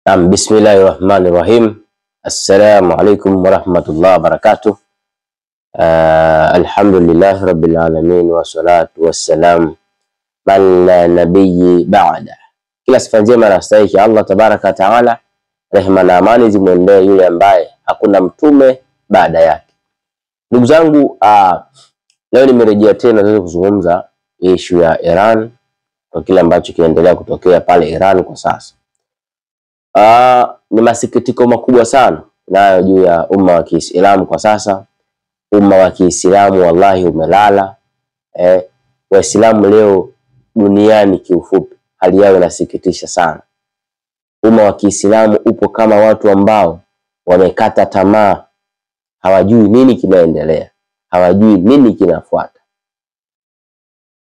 Bismillahirrahmanirrahim. Assalamu alaikum warahmatullahi wabarakatuh. Alhamdulillah rabbil alamin wa salatu wassalam man la nabiyyi ba'da. Kila sifa njema na stahiki Allah tabaraka taala, rehema na amani zimwendee yule ambaye hakuna mtume baada yake. Ndugu zangu, leo nimerejea tena kuzungumza issue ya Iran kwa kile ambacho kinaendelea kutokea pale Iran kwa sasa. Ni masikitiko makubwa sana nayo juu ya umma wa Kiislamu kwa sasa. Umma wa Kiislamu wallahi umelala. Waislamu leo duniani kiufupi hali yao inasikitisha sana. Umma wa Kiislamu upo kama watu ambao wamekata tamaa, hawajui nini kinaendelea, hawajui nini kinafuata.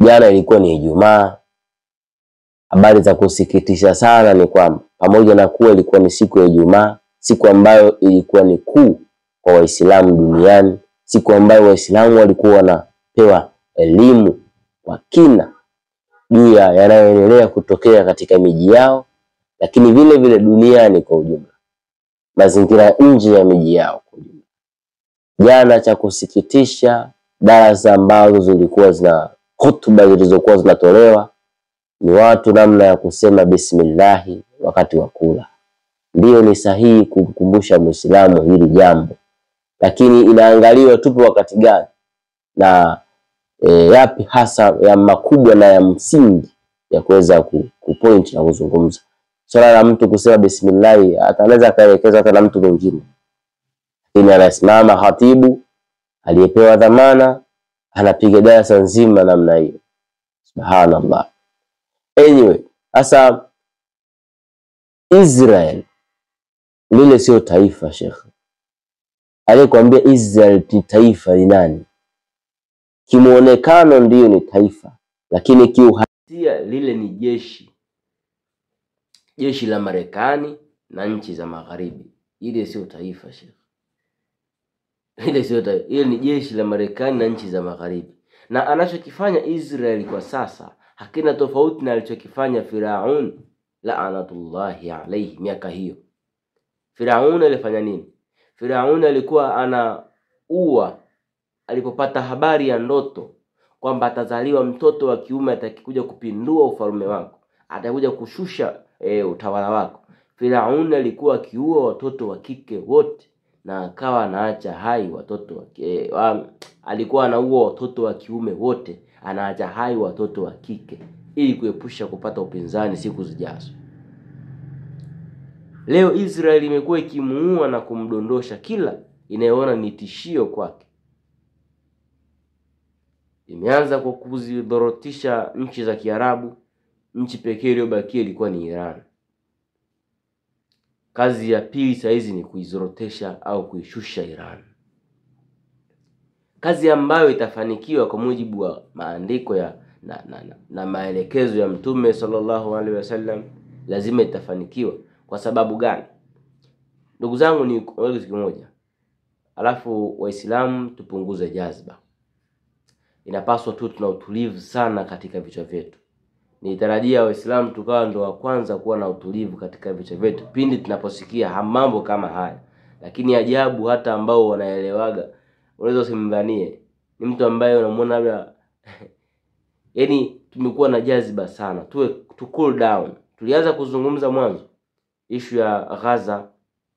Jana ilikuwa ni Ijumaa. Habari za kusikitisha sana ni kwamba pamoja na kuwa ilikuwa ni siku ya Ijumaa, siku ambayo ilikuwa ni kuu kwa Waislamu duniani, siku ambayo Waislamu walikuwa wanapewa elimu kwa kina juu ya yanayoendelea kutokea katika miji yao, lakini vile vile duniani kwa ujumla, mazingira nje ya miji yao kwa ujumla. Jana cha kusikitisha, darasa ambazo zilikuwa zina hotuba zilizokuwa zinatolewa ni watu namna ya kusema bismillahi wakati wa kula. Ndio ni sahihi kukumbusha Muislamu hili jambo, lakini inaangaliwa tupo wakati gani na yapi hasa ya makubwa na ya msingi ya kuweza kupoint na kuzungumza. Swala la mtu kusema bismillahi anaweza kaelekeza hata na mtu mwingine, lakini anasimama khatibu aliyepewa dhamana anapiga darasa nzima namna hiyo. Subhanallah. Anyway, sasa Israel lile sio taifa, Sheikh. Aliyekwambia Israel ni taifa ni nani? Kimuonekano ndiyo ni taifa, lakini kiuhalisia lile ni jeshi. Jeshi la Marekani na nchi za magharibi. Ile sio taifa, Sheikh. Ile sio taifa. Ile ni jeshi la Marekani na nchi za magharibi. Na anachokifanya Israel kwa sasa hakina tofauti na alichokifanya Firaun la'anatullahi alayhi miaka hiyo. Firaun alifanya nini? Firaun alikuwa anaua alipopata habari ya ndoto kwamba atazaliwa mtoto wa kiume atakikuja kupindua ufalme wako, atakuja kushusha utawala wako. Firaun alikuwa akiua watoto wa kike wote na akawa anaacha hai watoto alikuwa anaua watoto wa kiume wote, anaacha hai watoto wa kike ili kuepusha kupata upinzani siku zijazo. Leo Israel imekuwa ikimuua na kumdondosha kila inayoona ni tishio kwake. Imeanza kwa kuzidhorotisha nchi za Kiarabu. Nchi pekee iliyobakia ilikuwa ni Iran. Kazi ya pili saizi ni kuizorotesha au kuishusha Iran. Kazi ambayo itafanikiwa kwa mujibu wa maandiko ya na maelekezo ya Mtume sallallahu alaihi wasallam, lazima itafanikiwa. Kwa sababu gani? Ndugu zangu, ni kitu kimoja. Alafu Waislamu tupunguze jazba. Inapaswa tu tuna utulivu sana katika vichwa vyetu. Nitarajia Waislamu tukawa ndo wa kwanza kuwa na utulivu katika vichwa vyetu pindi tunaposikia mambo kama haya. Lakini ajabu, hata ambao wanaelewaga unaweza usimdhanie ni mtu ambaye unamwona labda yani tumekuwa na jazba sana. To cool down. Tulianza kuzungumza mwanzo issue ya Gaza,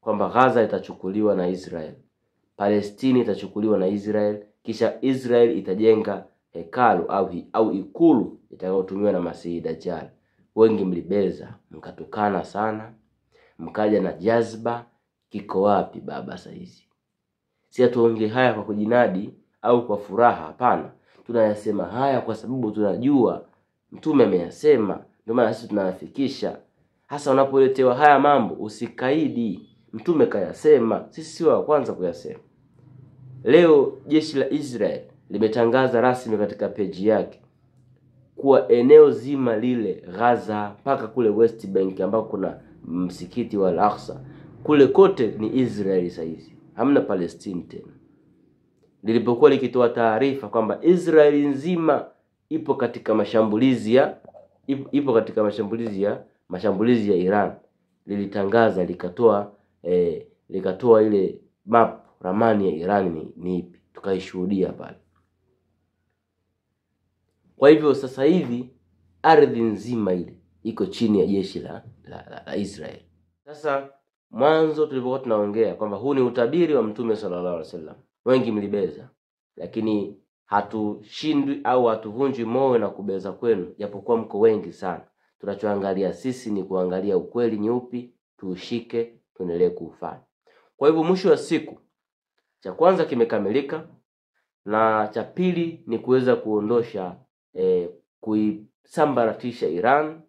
kwamba Gaza itachukuliwa na Israel, Palestina itachukuliwa na Israel, kisha Israel itajenga hekalu au ikulu itakayotumiwa na Masihi Dajjal. Wengi mlibeza, mkatukana sana, mkaja na jazba. Kiko wapi baba saizi? Si atuongee haya kwa kujinadi au kwa furaha, hapana. Tunayasema haya kwa sababu tunajua Mtume ameyasema, ndio maana sisi tunayafikisha. Hasa unapoletewa haya mambo usikaidi. Mtume kayasema, sisi sio wa kwanza kuyasema. Leo jeshi la Israel limetangaza rasmi katika page yake kuwa eneo zima lile Gaza mpaka kule West Bank ambako kuna msikiti wa Al-Aqsa, kule kote ni Israeli saizi. Hamna Palestine tena. Lilipokuwa likitoa taarifa kwamba Israeli nzima ipo katika mashambulizi ya mashambulizi ya Iran, lilitangaza likatoa ile map, ramani ya Iran ni ipi, tukaishuhudia pale. Kwa hivyo sasa hivi ardhi nzima ile iko chini ya jeshi la Israel. Sasa mwanzo tulipokuwa tunaongea kwamba huu ni utabiri wa Mtume sallallahu alaihi wasallam, wengi mlibeza, lakini hatushindwi au hatuvunji moyo na kubeza kwenu, japokuwa mko wengi sana. Tunachoangalia sisi ni kuangalia ukweli ni upi, tuushike, tuendelee kuufanya. Kwa hivyo mwisho wa siku, cha kwanza kimekamilika, na cha pili ni kuweza kuondosha kuisambaratisha Iran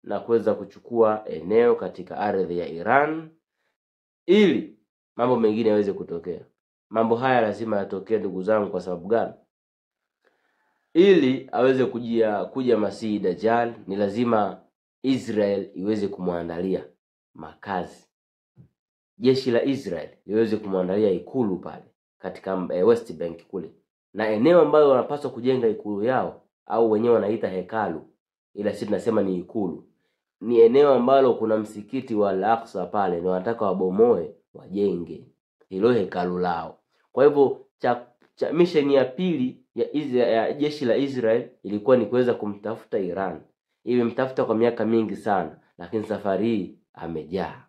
na kuweza kuchukua eneo katika ardhi ya Iran ili mambo mengine yaweze kutokea. Mambo haya lazima yatokee ndugu zangu. Kwa sababu gani? Ili aweze kuja Masihi Dajjal, ni lazima Israel iweze kumwandalia makazi. Jeshi la Israel liweze kumwandalia ikulu pale katika West Bank kule, na eneo ambalo wanapaswa kujenga ikulu yao, au wenyewe wanaita hekalu, ila sisi tunasema ni ikulu, ni eneo ambalo kuna msikiti wa Al-Aqsa pale, ndio wanataka wabomoe wajenge hilo hekalu lao. Kwa hivyo mission ya pili ya jeshi la Israel ilikuwa ni kuweza kumtafuta Iran. Imemtafuta kwa miaka mingi sana, lakini safari hii amejaa.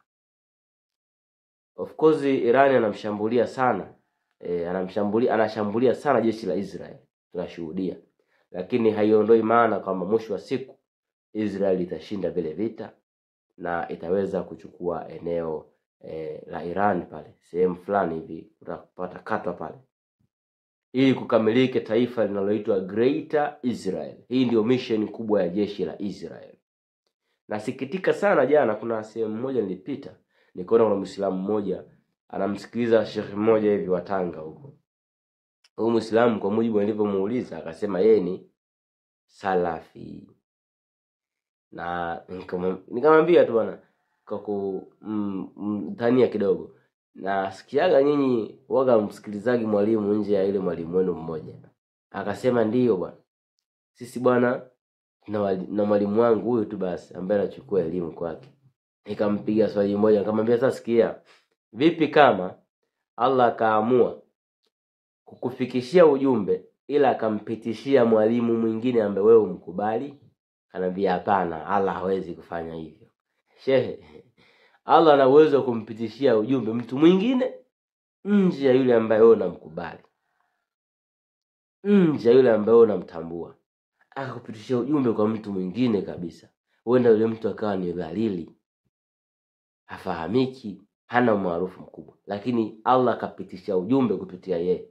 Of course Iran anamshambulia sana, anashambulia sana jeshi la Israel, tunashuhudia, lakini haiondoi maana kwamba mwisho wa siku Israel itashinda vile vita na itaweza kuchukua eneo la Iran pale, sehemu fulani hivi utapata katwa pale, ili kukamilike taifa linaloitwa Greater Israel. Hii ndio mission kubwa ya jeshi la Israel. Nasikitika sana, jana kuna sehemu moja nilipita, nikaona kuna Muislamu mmoja anamsikiliza Sheikh mmoja hivi wa Tanga huko. Huyo Muislamu kwa mujibu nilivyomuuliza akasema yeye ni Salafi. Na nikamwambia tu bwana, kwa kumtania kidogo, na sikiaga nyinyi waga msikilizaji mwalimu nje ya ile mwalimu wenu mmoja. Akasema ndiyo bwana, sisi bwana na mwalimu wangu huyu tu basi ambaye anachukua elimu kwake. Nikampiga swali moja, nikamwambia sasa sikia, vipi kama Allah akaamua kukufikishia ujumbe ila akampitishia mwalimu mwingine ambaye wewe umkubali? Anambia hapana, Allah hawezi kufanya hivyo. Shehe, Allah ana uwezo wa kumpitishia ujumbe mtu mwingine nje ya yule ambaye wewe unamkubali, nje ya yule ambaye wewe unamtambua. Akakupitishia ujumbe kwa mtu mwingine kabisa, huenda yule mtu akawa ni dhalili, hafahamiki, hana umaarufu mkubwa, lakini Allah akapitisha ujumbe kupitia yeye.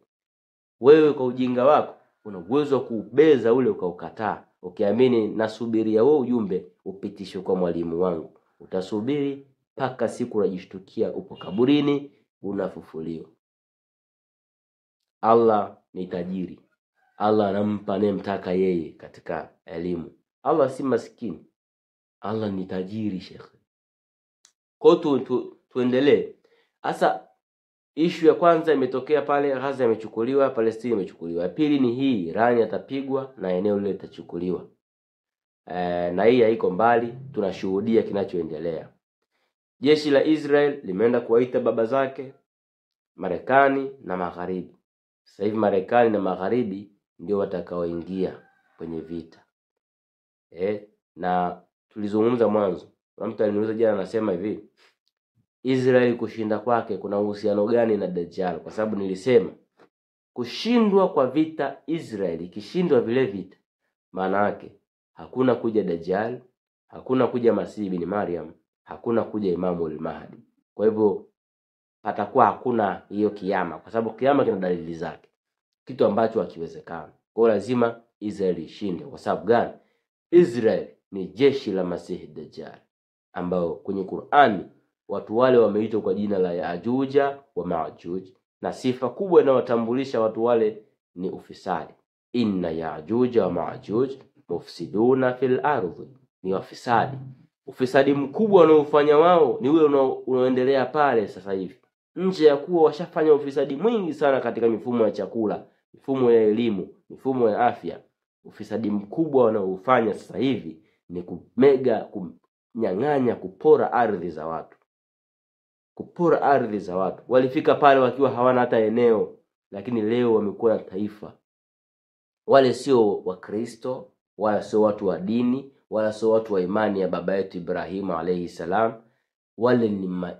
Wewe kwa ujinga wako una uwezo wa kubeza ule ukaukataa, ukiamini nasubiria wewe ujumbe upitishwe kwa mwalimu wangu. Utasubiri mpaka siku unajishtukia upo kaburini unafufuliwa. Allah ni tajiri. Allah anampa anemtaka yeye katika elimu. Allah si maskini. Allah ni tajiri, Sheikh. Kwa tuendelee. Sasa issue ya kwanza imetokea pale, Gaza imechukuliwa, Palestina imechukuliwa. Pili ni hii, Iran atapigwa na eneo lile litachukuliwa. Na hii haiko mbali, tunashuhudia kinachoendelea. Jeshi la Israel limeenda kuwaita baba zake Marekani na Magharibi. Sasa hivi Marekani na Magharibi ndio watakaoingia kwenye vita. Na tulizungumza mwanzo, na mtu aliniuliza jana, anasema hivi, Israeli kushinda kwake kuna uhusiano gani na Dajjal? Kwa sababu nilisema kushindwa kwa vita, Israeli kishindwa vile vita, maana yake hakuna kuja Dajjal, hakuna kuja Masihi bin Maryam, hakuna kuja Imamu al-Mahdi. Kwa hivyo patakuwa hakuna hiyo kiyama, kwa sababu kiyama kina dalili zake, kitu ambacho hakiwezekani. Kwa lazima Israeli ishinde. Kwa sababu gani? Israeli ni jeshi la Masihi Dajjal, ambao kwenye Qur'ani watu wale wameitwa kwa jina la Yajuja wa Majuj, na sifa kubwa inayotambulisha watu wale ni ufisadi. Inna Yajuja wa Majuj mufsiduna fil ardhi, ni wafisadi. Ufisadi mkubwa wanaofanya wao ni ule unaoendelea pale sasa hivi, nje ya kuwa washafanya ufisadi mwingi sana katika mifumo ya chakula, mifumo ya elimu, mifumo ya afya. Ufisadi mkubwa wanaofanya sasa hivi ni kunyang'anya, kupora ardhi za watu. Kupora ardhi za watu. Walifika pale wakiwa hawana hata eneo, lakini leo wamekuwa taifa. Wale sio Wakristo, wala sio watu wa dini, wala sio watu wa imani ya baba yetu Ibrahim alayhi salam. Wale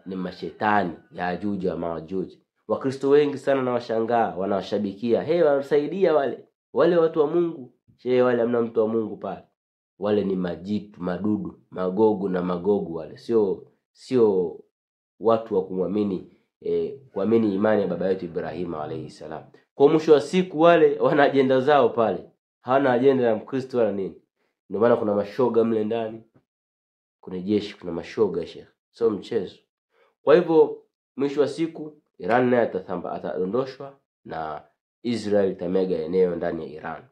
ni mashetani ya Ajuj wa Majuj. Wakristo wengi sana na washangaa, wanawashabikia, wanasaidia wale watu wa Mungu. Wale hamna mtu wa Mungu pale. Wale ni majitu, madudu, magogu na magogu wale. Sio watu wa kuamini imani ya baba yetu Ibrahim alayhi salam. Kwa mwisho wa siku wale wana ajenda zao pale. Hawana ajenda ya Mkristo wala nini. Ndio maana kuna mashoga mle ndani. Kuna jeshi, kuna mashoga Sheikh. Sio mchezo. Kwa hivyo mwisho wa siku Iran naye atadondoshwa na Israel itamega eneo ndani ya Iran.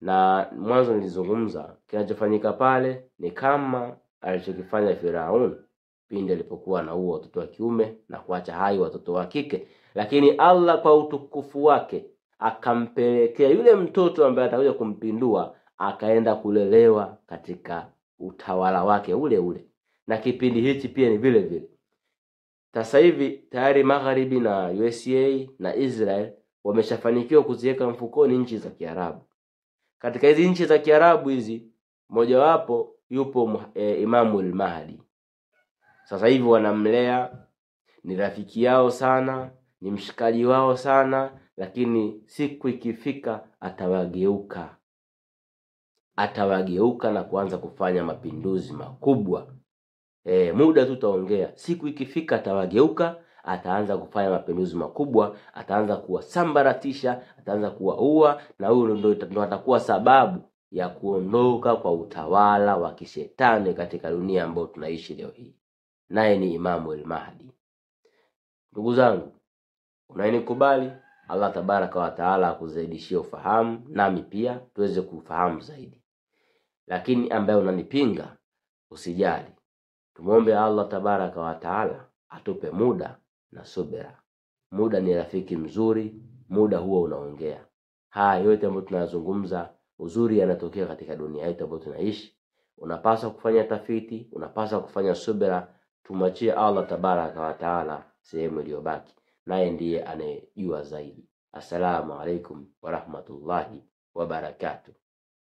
Na mwanzo nilizungumza kinachofanyika pale ni kama alichokifanya Firaun pindi alipokuwa anaua watoto wa kiume na kuacha hai watoto wa kike. Lakini Allah kwa utukufu wake akampelekea yule mtoto ambaye atakuja kumpindua akaenda kulelewa katika utawala wake ule. Na kipindi hichi pia ni vile vile. Sasa hivi tayari Magharibi na USA na Israel wameshafanikiwa kuziweka mfukoni nchi za Kiarabu. Katika hizi nchi za Kiarabu hizi mojawapo yupo Imamul Mahdi. Sasa hivi wanamlea, ni rafiki yao sana, ni mshikaji wao sana, lakini siku ikifika atawageuka na kuanza kufanya mapinduzi makubwa. Muda tutaongea. Siku ikifika atawageuka, ataanza kufanya mapinduzi makubwa, ataanza kuwasambaratisha, ataanza kuwaua, na huyo ndio atakuwa sababu ya kuondoka kwa utawala wa kishetani katika dunia ambayo tunaishi leo hii. Naye ni Imamul Mahdi. Ndugu zangu, unayenikubali, Allah tabaraka wa taala akuzidishie ufahamu, nami pia tuweze kufahamu zaidi. Lakini ambaye unanipinga, usijali. Tumuombe Allah tabaraka wa taala atupe muda na subira. Muda ni rafiki mzuri, muda huo unaongea. Haya yote ambayo tunazungumza, uzuri yanatokea katika dunia yetu ambayo tunaishi. Unapaswa kufanya tafiti, unapaswa kufanya subira. Tumachie Allah tabaraka wa taala sehemu iliyobaki, naye ndiye anayejua zaidi. Assalamu alaikum wa rahmatullahi wa barakatuh.